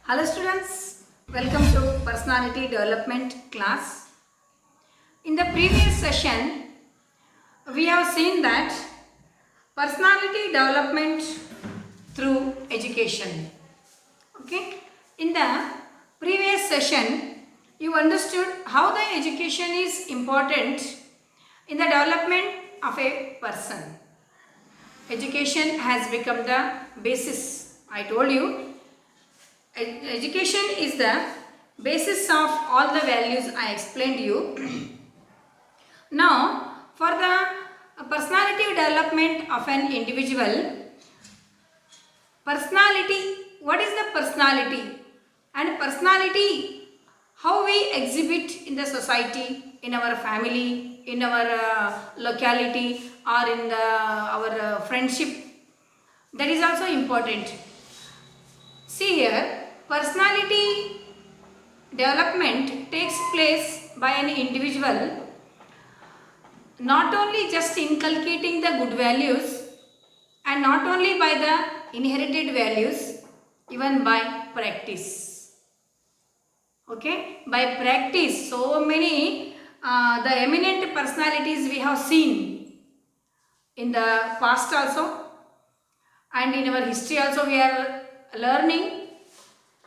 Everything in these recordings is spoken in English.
Hello students, welcome to personality development class. In the previous session, we have seen that personality development through education. Okay, in the previous session, you understood how the education is important in the development of a person. Education has become the basis. I told you education is the basis of all the values I explained to you. Now, for the personality development of an individual, personality, what is the personality? And personality, how we exhibit in the society, in our family, in our locality, or in our friendship, that is also important. See here, personality development takes place by an individual not only just inculcating the good values and not only by the inherited values, even by practice. Okay, by practice, so many the eminent personalities we have seen in the past also, and in our history also we are learning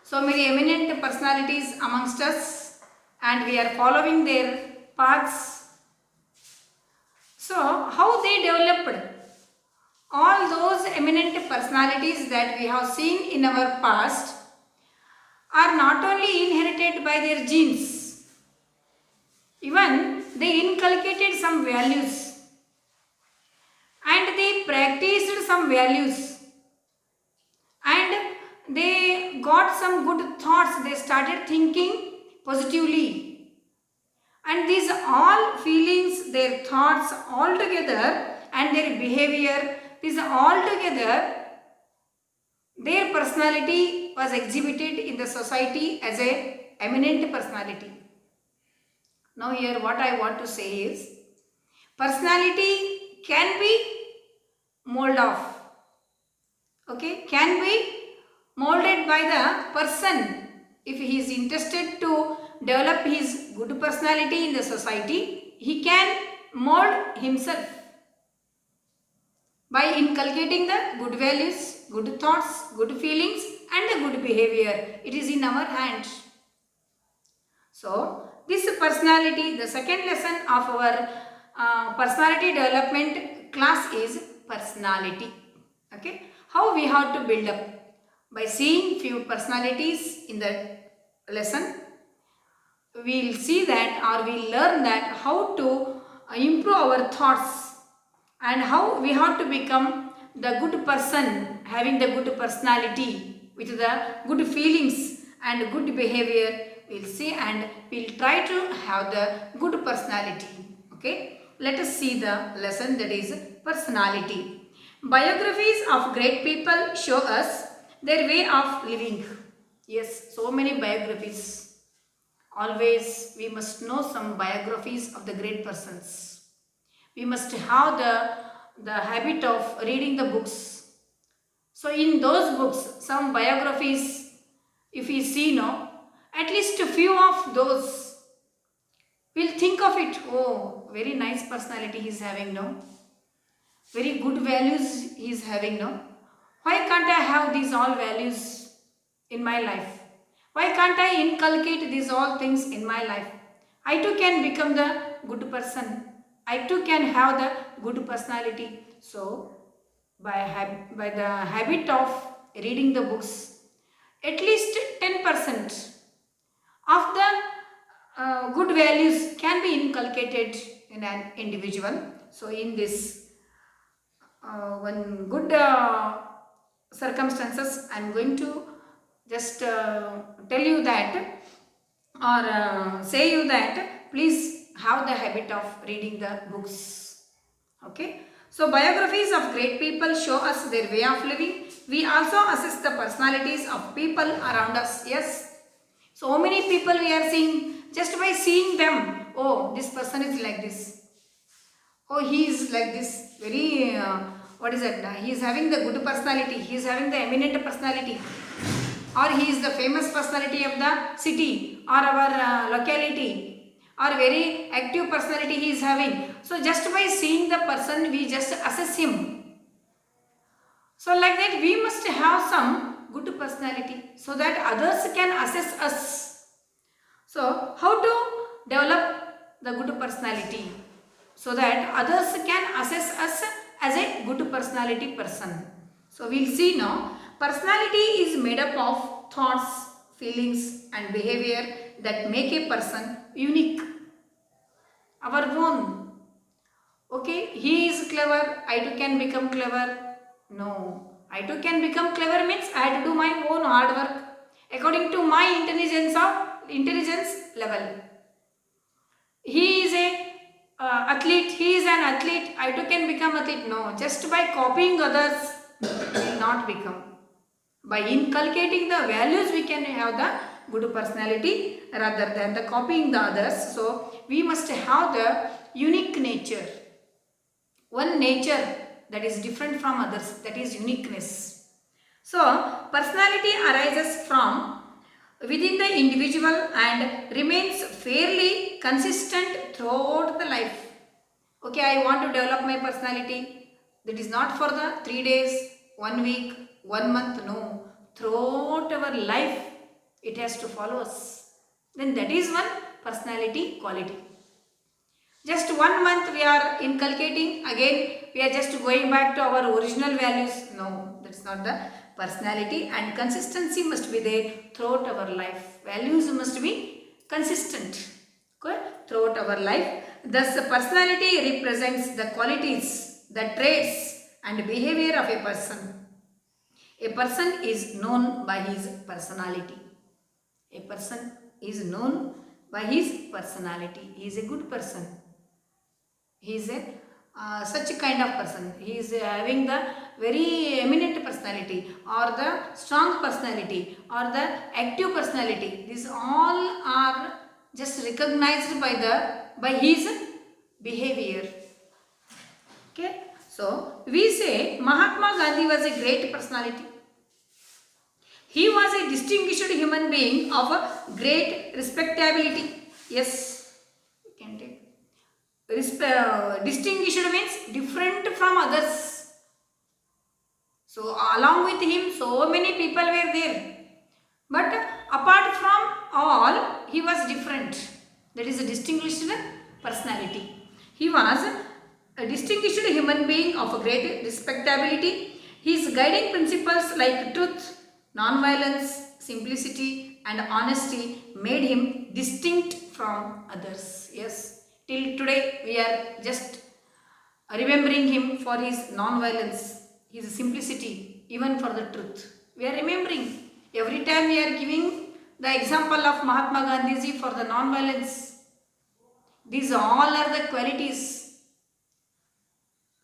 so many eminent personalities amongst us, and we are following their paths. So, how they developed? All those eminent personalities that we have seen in our past are not only inherited by their genes, even they inculcated some values and they practiced some values and they got some good thoughts. They started thinking positively, and these all feelings, their thoughts all together and their behavior, these all together, their personality was exhibited in the society as a eminent personality. Now here what I want to say is, personality can be molded off, okay, can be molded by the person. If he is interested to develop his good personality in the society, he can mold himself by inculcating the good values, good thoughts, good feelings and the good behavior. It is in our hands. So, this personality, the second lesson of our personality development class is personality. Okay, how we have to build up? By seeing few personalities in the lesson, we will see that, or we will learn that how to improve our thoughts and how we have to become the good person, having the good personality with the good feelings and good behavior. We will see and we will try to have the good personality. Okay, let us see the lesson, that is personality. Biographies of great people show us their way of living. Yes, so many biographies. Always we must know some biographies of the great persons. We must have the habit of reading the books. So in those books, some biographies, if we see, no, at least a few of those, we'll think of it. Oh, very nice personality he is having, no? Very good values he is having, no? Why can't I have these all values in my life? Why can't I inculcate these all things in my life? I too can become the good person. I too can have the good personality. So, by the habit of reading the books, at least 10% of the good values can be inculcated in an individual. So, in this one good circumstances, I am going to just tell you that, or say you that please have the habit of reading the books. Okay, so biographies of great people show us their way of living. We also assess the personalities of people around us. Yes, so many people we are seeing, just by seeing them, oh, this person is like this, oh, he is like this, very what is that? He is having the good personality, he is having the eminent personality. or he is the famous personality of the city or our locality, or very active personality he is having. So just by seeing the person we just assess him. So like that we must have some good personality so that others can assess us. So how to develop the good personality so that others can assess us as a good personality person. So we'll see now. Personality is made up of thoughts, feelings and behavior that make a person unique, our own. Okay, he is clever, I too can become clever. No, I too can become clever means I have to do my own hard work according to my intelligence level. He is a athlete, he is an athlete, I too can become athlete. No, just by copying others will not become. By inculcating the values we can have the good personality rather than the copying the others. So we must have the unique nature. One nature that is different from others, that is uniqueness. So personality arises from within the individual and remains fairly consistent throughout the life. Okay, I want to develop my personality. That is not for the 3 days, 1 week, 1 month. No, throughout our life it has to follow us. Then that is one personality quality. Just 1 month we are inculcating, again we are just going back to our original values. No, that's not the personality, and consistency must be there throughout our life. Values must be consistent, okay, throughout our life. Thus, personality represents the qualities, the traits and behavior of a person. A person is known by his personality. A person is known by his personality. He is a good person. He is a such a kind of person. He is having the very eminent personality or the strong personality or the active personality. These all are just recognized by his behavior. Okay. So we say Mahatma Gandhi was a great personality. He was a distinguished human being of a great respectability. Yes, we can take. Distinguished means different from others. So along with him so many people were there, but apart from all he was different. That is a distinguished personality. He was a distinguished human being of a great respectability. His guiding principles like truth, non-violence, simplicity and honesty made him distinct from others. Yes. Till today we are just remembering him for his non-violence, his simplicity, even for the truth. We are remembering. Every time we are giving the example of Mahatma Gandhiji for the non-violence. These all are the qualities.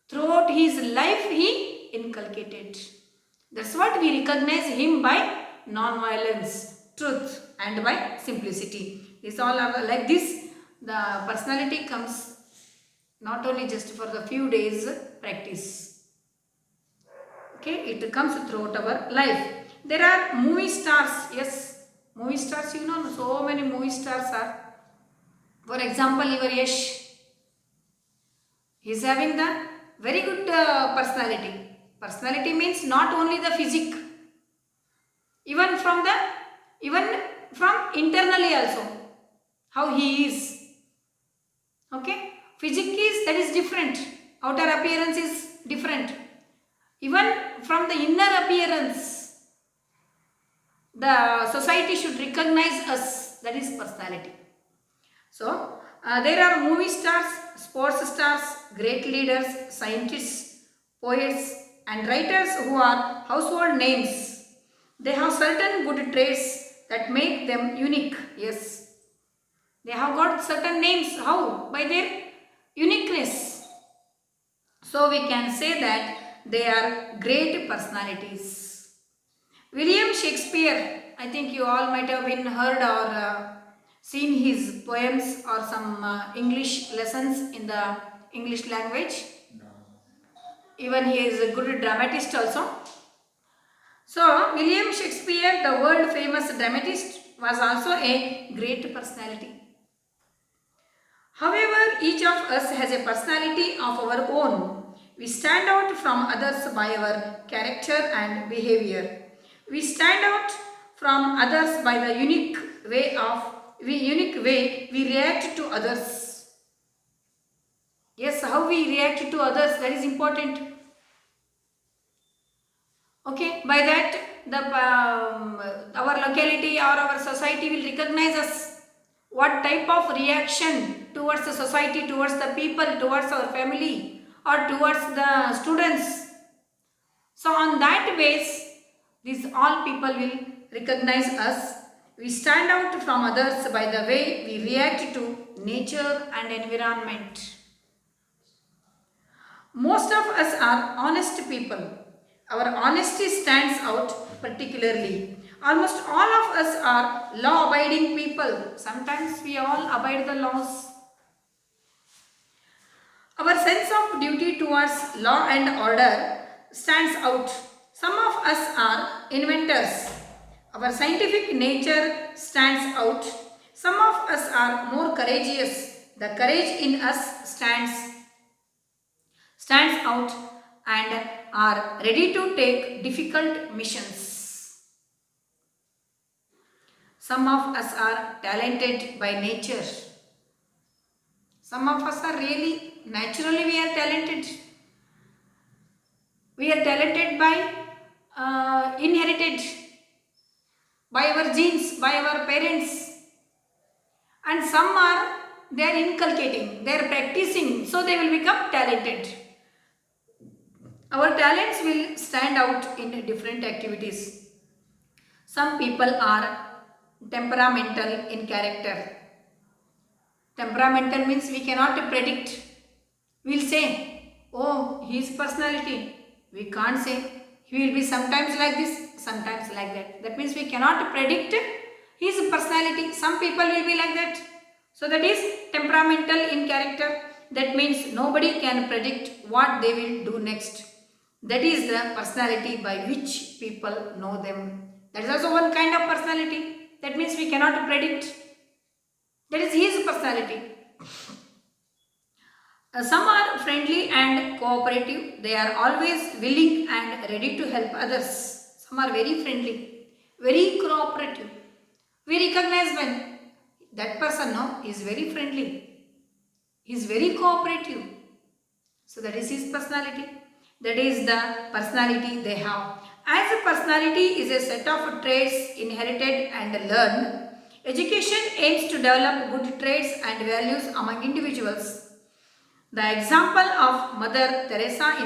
Throughout his life he inculcated. That's what we recognize him by non-violence, truth and by simplicity. These all are like this. The personality comes not only just for the few days practice. Okay, it comes throughout our life. There are movie stars. Yes, movie stars, you know, so many movie stars are. For example, your Yash. He is having the very good personality. Personality means not only the physique, even from internally also, how he is. Okay, physique is that is different, outer appearance is different. Even from the inner appearance, the society should recognize us, that is personality. So, there are movie stars, sports stars, great leaders, scientists, poets and writers who are household names. They have certain good traits that make them unique. Yes. They have got certain names. How? By their uniqueness. So we can say that they are great personalities. William Shakespeare, I think you all might have been heard or seen his poems or some English lessons in the English language. No. Even he is a good dramatist also. So William Shakespeare, the world famous dramatist, was also a great personality. However, each of us has a personality of our own. We stand out from others by our character and behavior. We stand out from others by the unique way we react to others. Yes, how we react to others, that is important. Okay, by that our locality or our society will recognize us. What type of reaction towards the society, towards the people, towards our family or towards the students. So on that base, these all people will recognize us. We stand out from others by the way we react to nature and environment. Most of us are honest people. Our honesty stands out particularly. Almost all of us are law-abiding people. Sometimes we all abide the laws. Our sense of duty towards law and order stands out. Some of us are inventors. Our scientific nature stands out. Some of us are more courageous. The courage in us stands out and are ready to take difficult missions. Some of us are talented by nature. Some of us are really, naturally we are talented. We are talented by inherited, by our genes, by our parents. And some are, they are inculcating, they are practicing, so they will become talented. Our talents will stand out in different activities. Some people are temperamental in character. Temperamental means we cannot predict. We will say, oh, his personality. We can't say. He will be sometimes like this, sometimes like that. That means we cannot predict his personality. Some people will be like that. So that is temperamental in character. That means nobody can predict what they will do next. That is the personality by which people know them. That is also one kind of personality. That means we cannot predict. That is his personality. Some are friendly and cooperative. They are always willing and ready to help others. Some are very friendly, very cooperative. We recognize when that person is very friendly. He is very cooperative. So that is his personality. That is the personality they have. As a personality is a set of traits inherited and learned, education aims to develop good traits and values among individuals. The example of Mother Teresa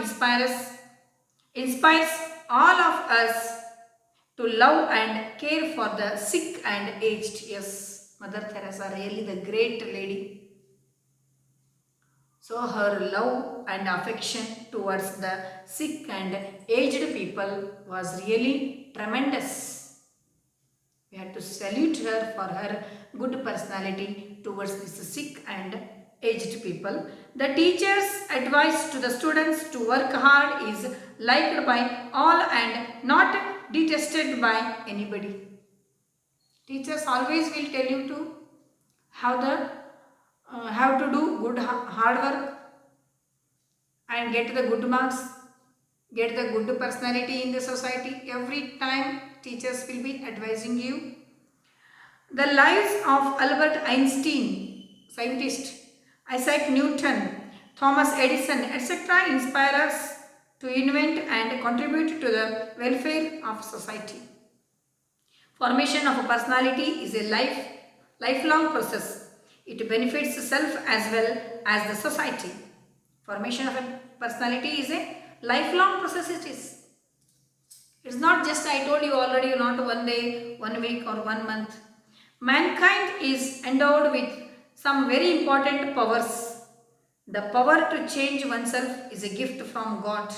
inspires all of us to love and care for the sick and aged. Yes, Mother Teresa, really the great lady. So her love and affection towards the sick and aged people was really tremendous. We had to salute her for her good personality towards this sick and aged people. The teacher's advice to the students to work hard is liked by all and not detested by anybody. Teachers always will tell you to have to do good hard work and get the good marks, get the good personality in the society. Every time teachers will be advising you. The lives of Albert Einstein, scientist, Isaac Newton, Thomas Edison, etc. inspire us to invent and contribute to the welfare of society. Formation of a personality is a lifelong process. It benefits self as well as the society. Formation of a personality is a lifelong process it is. It's not just I told you already, not one day, 1 week or 1 month. Mankind is endowed with some very important powers. The power to change oneself is a gift from God.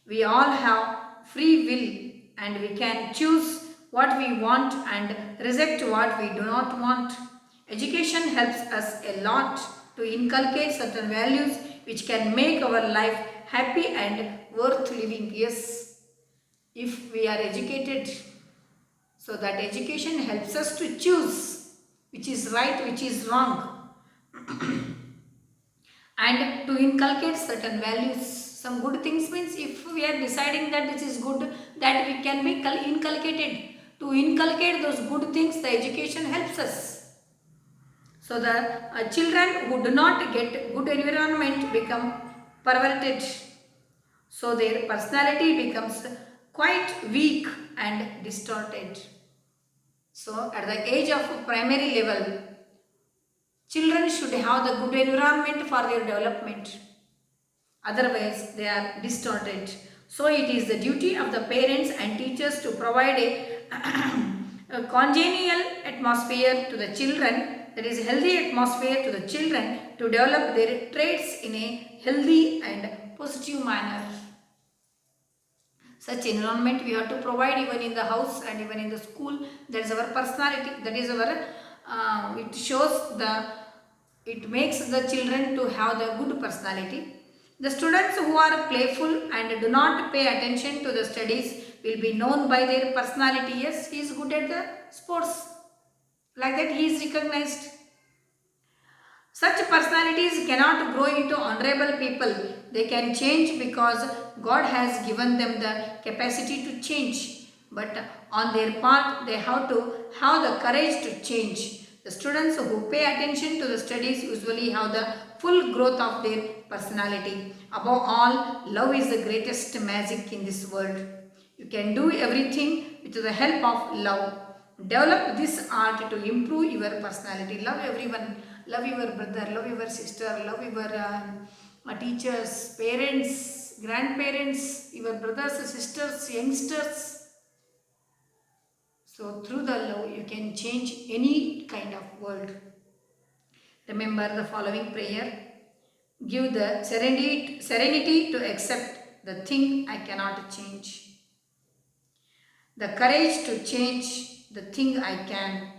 We all have free will and we can choose what we want and reject what we do not want. Education helps us a lot to inculcate certain values which can make our life happy and worth living. Yes, if we are educated, so that education helps us to choose which is right, which is wrong, and to inculcate certain values. Some good things means if we are deciding that this is good, that we can be inculcated. To inculcate those good things, the education helps us. So the children who do not get good environment become perverted. So their personality becomes quite weak and distorted. So at the age of primary level, children should have the good environment for their development. Otherwise, they are distorted. So it is the duty of the parents and teachers to provide a congenial atmosphere to the children, that is healthy atmosphere to the children, to develop their traits in a healthy and positive manner. Such environment we have to provide even in the house and even in the school. That is our personality. That is our, it makes the children to have the good personality. The students who are playful and do not pay attention to the studies will be known by their personality. Yes, he is good at the sports. Like that he is recognized. Such personalities cannot grow into honorable people. They can change because God has given them the capacity to change. But on their part, they have to have the courage to change. The students who pay attention to the studies usually have the full growth of their personality. Above all, love is the greatest magic in this world. You can do everything with the help of love. Develop this art to improve your personality. Love everyone. Love your brother, love your sister, love your teachers, parents, grandparents, your brothers, sisters, youngsters. So through the love you can change any kind of world. Remember the following prayer. Give the serenity to accept the thing I cannot change. The courage to change the thing I can.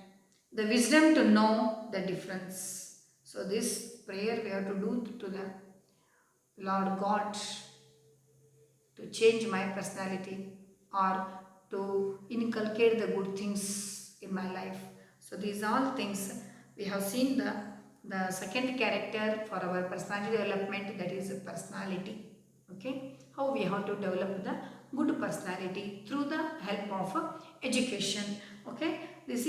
The wisdom to know the difference. So this prayer we have to do to the Lord God to change my personality or to inculcate the good things in my life. So these all things we have seen the second character for our personality development, that is personality. Okay, how we have to develop the good personality through the help of education. Okay, this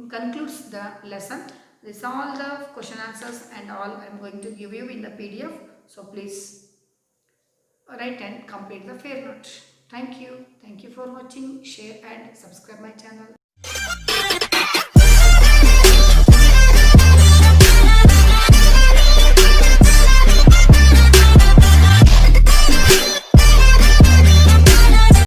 concludes the lesson. This is all the question answers and all I am going to give you in the PDF. So please write and complete the fair note. Thank you. Thank you for watching. Share and subscribe my channel.